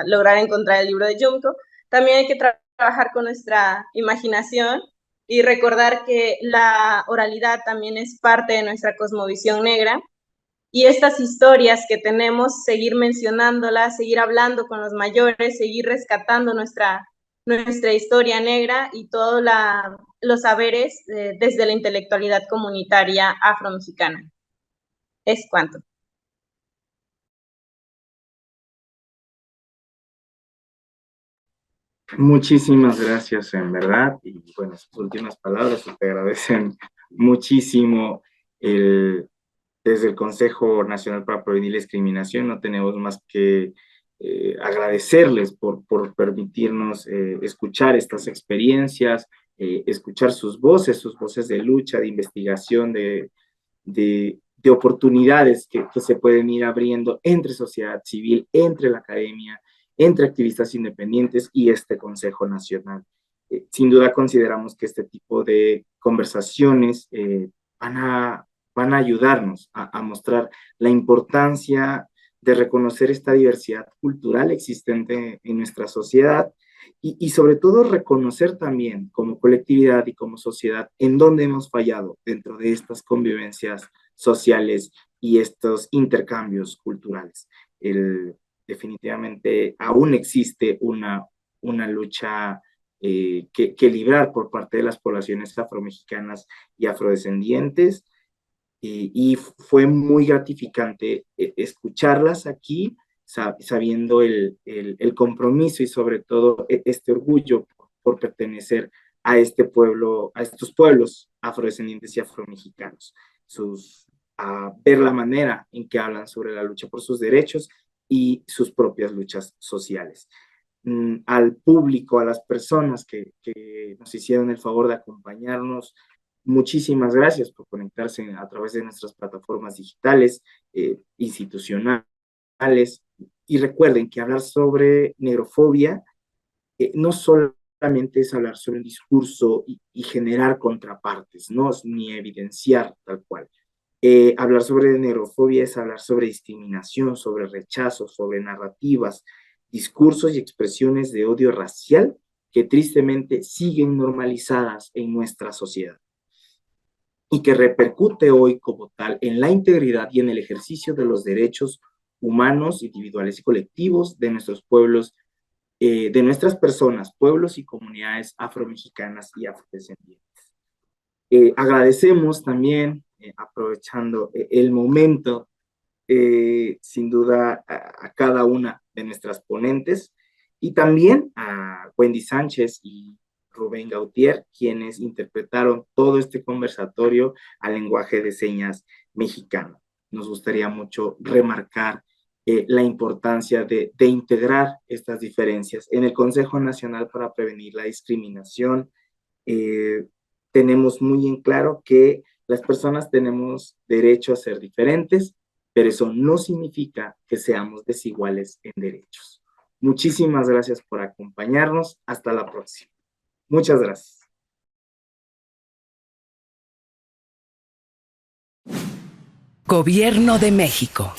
lograr encontrar el libro de Junko, también hay que trabajar con nuestra imaginación y recordar que la oralidad también es parte de nuestra cosmovisión negra y estas historias que tenemos, seguir mencionándolas, seguir hablando con los mayores, seguir rescatando nuestra historia negra y todos los saberes desde la intelectualidad comunitaria afromexicana. Es cuanto. Muchísimas gracias, en verdad. Y bueno, sus últimas palabras te agradecen muchísimo desde el Consejo Nacional para Prevenir la Discriminación. No tenemos más que agradecerles por permitirnos escuchar estas experiencias, escuchar sus voces de lucha, de investigación, de oportunidades que se pueden ir abriendo entre sociedad civil, entre la academia, entre activistas independientes y este Consejo Nacional. Sin duda consideramos que este tipo de conversaciones van a van a ayudarnos a mostrar la importancia de reconocer esta diversidad cultural existente en nuestra sociedad y sobre todo reconocer también como colectividad y como sociedad en dónde hemos fallado dentro de estas convivencias sociales y estos intercambios culturales. Definitivamente aún existe una lucha que librar por parte de las poblaciones afromexicanas y afrodescendientes, y fue muy gratificante escucharlas aquí, sabiendo el compromiso y sobre todo este orgullo por pertenecer a este pueblo, a estos pueblos afrodescendientes y afromexicanos, a ver la manera en que hablan sobre la lucha por sus derechos y sus propias luchas sociales. Al público, a las personas que nos hicieron el favor de acompañarnos, muchísimas gracias por conectarse a través de nuestras plataformas digitales, institucionales, y recuerden que hablar sobre negrofobia no solamente es hablar sobre un discurso y generar contrapartes, ¿no? Ni evidenciar tal cual. Hablar sobre negrofobia es hablar sobre discriminación, sobre rechazo, sobre narrativas, discursos y expresiones de odio racial que tristemente siguen normalizadas en nuestra sociedad y que repercute hoy como tal en la integridad y en el ejercicio de los derechos humanos, individuales y colectivos de nuestros pueblos, de nuestras personas, pueblos y comunidades afromexicanas y afrodescendientes. Agradecemos también, aprovechando el momento, sin duda a cada una de nuestras ponentes y también a Wendy Sánchez y Rubén Gautier, quienes interpretaron todo este conversatorio al lenguaje de señas mexicano. Nos gustaría mucho remarcar la importancia de integrar estas diferencias. En el Consejo Nacional para Prevenir la Discriminación, tenemos muy en claro que las personas tenemos derecho a ser diferentes, pero eso no significa que seamos desiguales en derechos. Muchísimas gracias por acompañarnos. Hasta la próxima. Muchas gracias. Gobierno de México.